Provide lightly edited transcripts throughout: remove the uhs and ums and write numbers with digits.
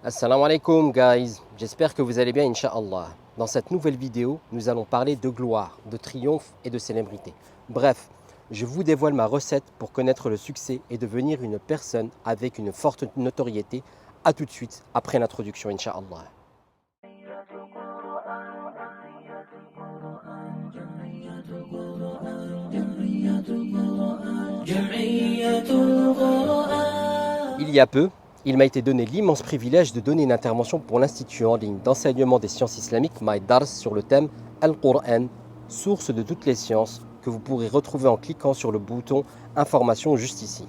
Assalamu alaikum guys, j'espère que vous allez bien Inch'Allah. Dans cette nouvelle vidéo, nous allons parler de gloire, de triomphe et de célébrité. Bref, je vous dévoile ma recette pour connaître le succès et devenir une personne avec une forte notoriété. A tout de suite après l'introduction Inch'Allah. Il y a peu, il m'a été donné l'immense privilège de donner une intervention pour l'Institut en ligne d'enseignement des sciences islamiques MyDars sur le thème Al-Qur'an, source de toutes les sciences, que vous pourrez retrouver en cliquant sur le bouton Information juste ici.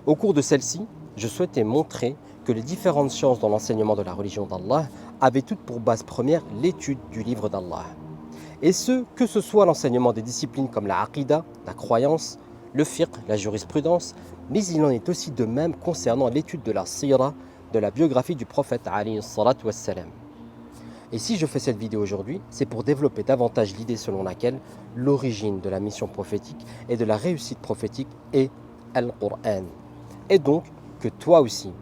Au cours de celle-ci, je souhaitais montrer que les différentes sciences dans l'enseignement de la religion d'Allah avaient toutes pour base première l'étude du livre d'Allah. Et ce, que ce soit l'enseignement des disciplines comme la aqidah, la croyance, le fiqh, la jurisprudence, mais il en est aussi de même concernant l'étude de la sira, de la biographie du prophète alayhi salatu wassalam. Et si je fais cette vidéo aujourd'hui, c'est pour développer davantage l'idée selon laquelle l'origine de la mission prophétique et de la réussite prophétique est Al-Qur'an. Et donc que toi aussi,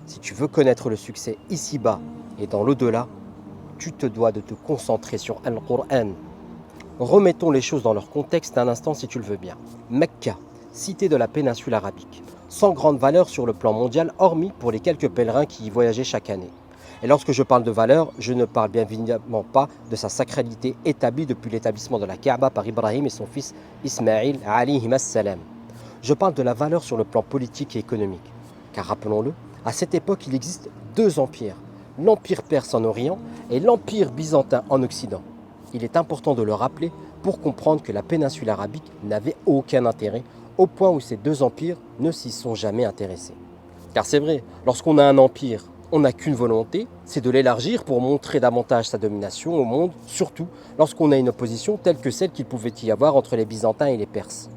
si tu veux connaître le succès ici-bas et dans l'au-delà, tu te dois de te concentrer sur Al-Qur'an. Remettons les choses dans leur contexte un instant si tu le veux bien. Mecca, cité de la péninsule arabique, sans grande valeur sur le plan mondial, hormis pour les quelques pèlerins qui y voyageaient chaque année. Et lorsque je parle de valeur, je ne parle bien évidemment pas de sa sacralité établie depuis l'établissement de la Kaaba par Ibrahim et son fils Ismaïl alayhim as-salam. Je parle de la valeur sur le plan politique et économique. Car rappelons-le, à cette époque il existe deux empires, l'empire perse en Orient et l'empire byzantin en Occident. Il est important de le rappeler pour comprendre que la péninsule arabique n'avait aucun intérêt, au point où ces deux empires ne s'y sont jamais intéressés. Car c'est vrai, lorsqu'on a un empire, on n'a qu'une volonté, c'est de l'élargir pour montrer davantage sa domination au monde, surtout lorsqu'on a une opposition telle que celle qu'il pouvait y avoir entre les Byzantins et les Perses.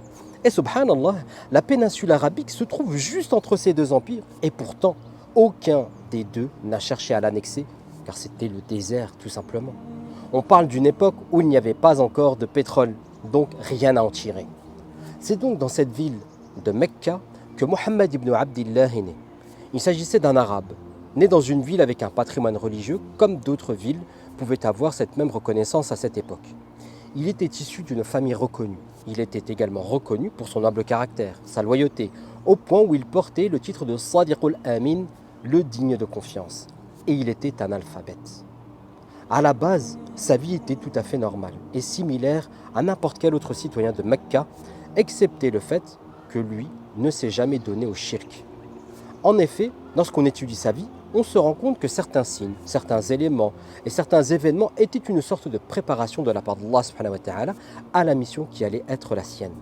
Et subhanallah, la péninsule arabique se trouve juste entre ces deux empires, et pourtant, aucun des deux n'a cherché à l'annexer, car c'était le désert tout simplement. On parle d'une époque où il n'y avait pas encore de pétrole, donc rien à en tirer. C'est donc dans cette ville de Mecca que Mohammed ibn Abdillah est né. Il s'agissait d'un arabe, né dans une ville avec un patrimoine religieux, comme d'autres villes pouvaient avoir cette même reconnaissance à cette époque. Il était issu d'une famille reconnue. Il était également reconnu pour son noble caractère, sa loyauté, au point où il portait le titre de Sadiqul Amin, le digne de confiance. Et il était analphabète. À la base, sa vie était tout à fait normale et similaire à n'importe quel autre citoyen de Mecca, excepté le fait que lui ne s'est jamais donné au shirk. En effet, lorsqu'on étudie sa vie, on se rend compte que certains signes, certains éléments et certains événements étaient une sorte de préparation de la part d'Allah subhanahu wa ta'ala à la mission qui allait être la sienne.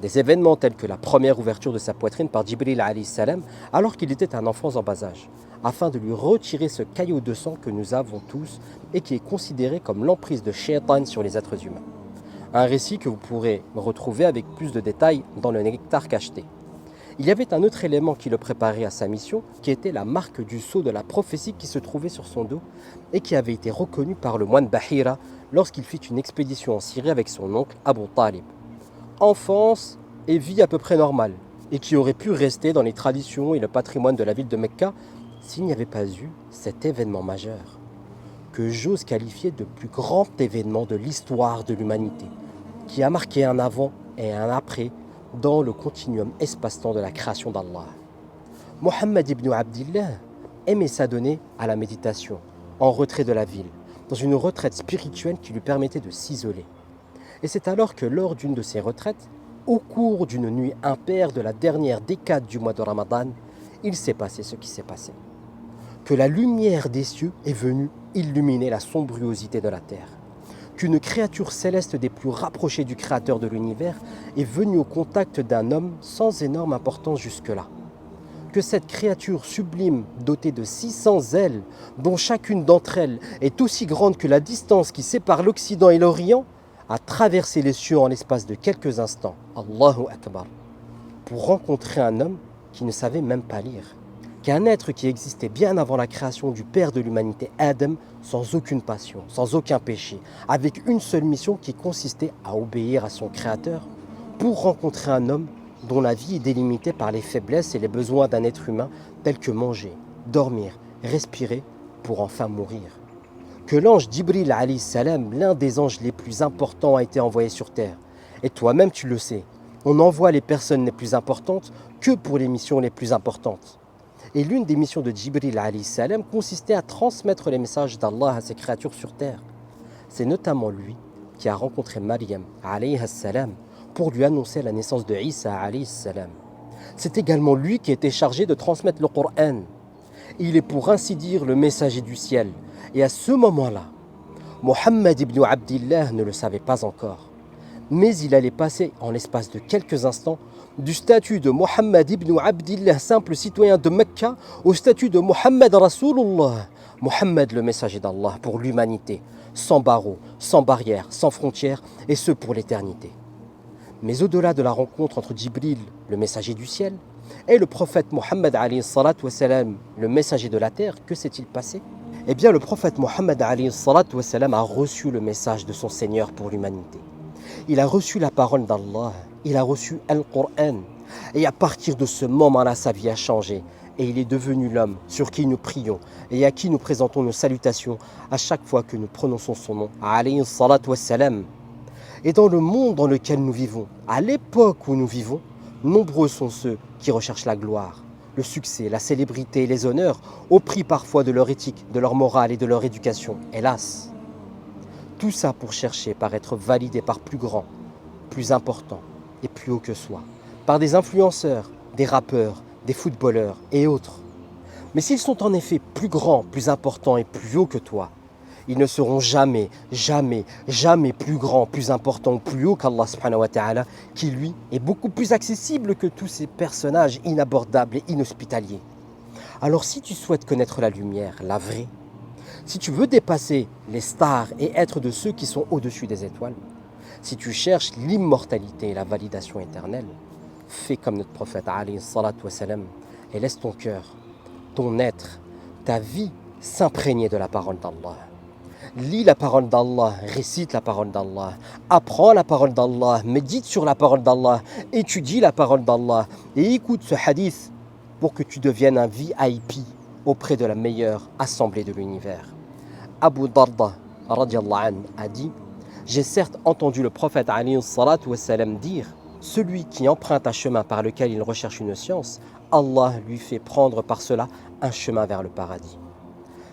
Des événements tels que la première ouverture de sa poitrine par Jibril alayhi salam alors qu'il était un enfant en bas âge, afin de lui retirer ce caillot de sang que nous avons tous et qui est considéré comme l'emprise de Shaitan sur les êtres humains. Un récit que vous pourrez retrouver avec plus de détails dans le Nectar cacheté. Il y avait un autre élément qui le préparait à sa mission, qui était la marque du sceau de la prophétie qui se trouvait sur son dos et qui avait été reconnue par le moine Bahira lorsqu'il fit une expédition en Syrie avec son oncle Abu Talib. Enfance et vie à peu près normale, et qui aurait pu rester dans les traditions et le patrimoine de la ville de Mecca s'il n'y avait pas eu cet événement majeur, que j'ose qualifier de plus grand événement de l'histoire de l'humanité, qui a marqué un avant et un après dans le continuum espace-temps de la création d'Allah. Mohammed ibn Abdillah aimait s'adonner à la méditation, en retrait de la ville, dans une retraite spirituelle qui lui permettait de s'isoler. Et c'est alors que lors d'une de ces retraites, au cours d'une nuit impaire de la dernière décade du mois de Ramadan, il s'est passé ce qui s'est passé. Que la lumière des cieux est venue illuminer la sombruosité de la terre. Qu'une créature céleste des plus rapprochées du Créateur de l'univers est venue au contact d'un homme sans énorme importance jusque-là. Que cette créature sublime, dotée de 600 ailes, dont chacune d'entre elles est aussi grande que la distance qui sépare l'Occident et l'Orient, a traversé les cieux en l'espace de quelques instants, Allahu Akbar, pour rencontrer un homme qui ne savait même pas lire. Qu'un être qui existait bien avant la création du père de l'humanité, Adam, sans aucune passion, sans aucun péché, avec une seule mission qui consistait à obéir à son Créateur, pour rencontrer un homme dont la vie est délimitée par les faiblesses et les besoins d'un être humain tels que manger, dormir, respirer pour enfin mourir. Que l'ange Djibril alayhi salam, l'un des anges les plus importants, a été envoyé sur terre. Et toi-même tu le sais, on envoie les personnes les plus importantes que pour les missions les plus importantes. Et l'une des missions de Djibril alayhi salam consistait à transmettre les messages d'Allah à ses créatures sur terre. C'est notamment lui qui a rencontré Maryam alayhi salam pour lui annoncer la naissance de Isa alayhi salam. C'est également lui qui était chargé de transmettre le Coran. Il est pour ainsi dire le messager du ciel. Et à ce moment-là, Mohammed ibn Abdillah ne le savait pas encore. Mais il allait passer en l'espace de quelques instants du statut de Mohammed ibn Abdillah, simple citoyen de Mecca, au statut de Mohammed Rasulullah, Mohammed le messager d'Allah pour l'humanité, sans barreaux, sans barrières, sans frontières, et ce pour l'éternité. Mais au-delà de la rencontre entre Djibril, le messager du ciel, et le prophète Mohammed alayhi salatu wassalam, le messager de la terre, que s'est-il passé? Eh bien, le prophète Mohammed alayhi salatu wassalam a reçu le message de son Seigneur pour l'humanité. Il a reçu la parole d'Allah, il a reçu Al-Qur'an, et à partir de ce moment-là, sa vie a changé, et il est devenu l'homme sur qui nous prions, et à qui nous présentons nos salutations à chaque fois que nous prononçons son nom, alayhi salatu wassalam. Et dans le monde dans lequel nous vivons, à l'époque où nous vivons, nombreux sont ceux qui recherchent la gloire, le succès, la célébrité et les honneurs, au prix parfois de leur éthique, de leur morale et de leur éducation. Hélas, tout ça pour chercher par être validé par plus grand, plus important et plus haut que soi, par des influenceurs, des rappeurs, des footballeurs et autres. Mais s'ils sont en effet plus grands, plus importants et plus hauts que toi, ils ne seront jamais, jamais, jamais plus grands, plus importants ou plus hauts qu'Allah subhanahu wa ta'ala, qui lui est beaucoup plus accessible que tous ces personnages inabordables et inhospitaliers. Alors si tu souhaites connaître la lumière, la vraie, si tu veux dépasser les stars et être de ceux qui sont au-dessus des étoiles, si tu cherches l'immortalité et la validation éternelle, fais comme notre prophète alayhi salatu wassalam et laisse ton cœur, ton être, ta vie s'imprégner de la parole d'Allah. Lis la parole d'Allah, récite la parole d'Allah, apprends la parole d'Allah, médite sur la parole d'Allah, étudie la parole d'Allah et écoute ce hadith pour que tu deviennes un VIP auprès de la meilleure assemblée de l'univers. Abu Darda radiallahu anhu a dit: j'ai certes entendu le prophète alayhi salatu wassalam dire: celui qui emprunte un chemin par lequel il recherche une science, Allah lui fait prendre par cela un chemin vers le paradis.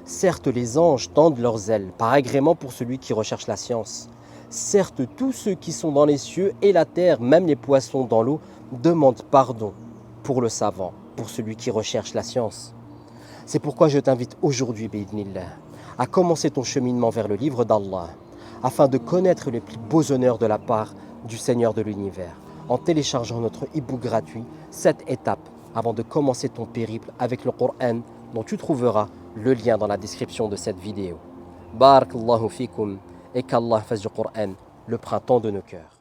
Certes, les anges tendent leurs ailes par agrément pour celui qui recherche la science. Certes, tous ceux qui sont dans les cieux et la terre, même les poissons dans l'eau, demandent pardon pour le savant, pour celui qui recherche la science. C'est pourquoi je t'invite aujourd'hui, bi'idhnillah, à commencer ton cheminement vers le livre d'Allah, afin de connaître les plus beaux honneurs de la part du Seigneur de l'univers, en téléchargeant notre e-book gratuit, 7 étapes avant de commencer ton périple avec le Coran, dont tu trouveras le lien dans la description de cette vidéo. Barakallahu fikum et qu'Allah fasse du Coran le printemps de nos cœurs.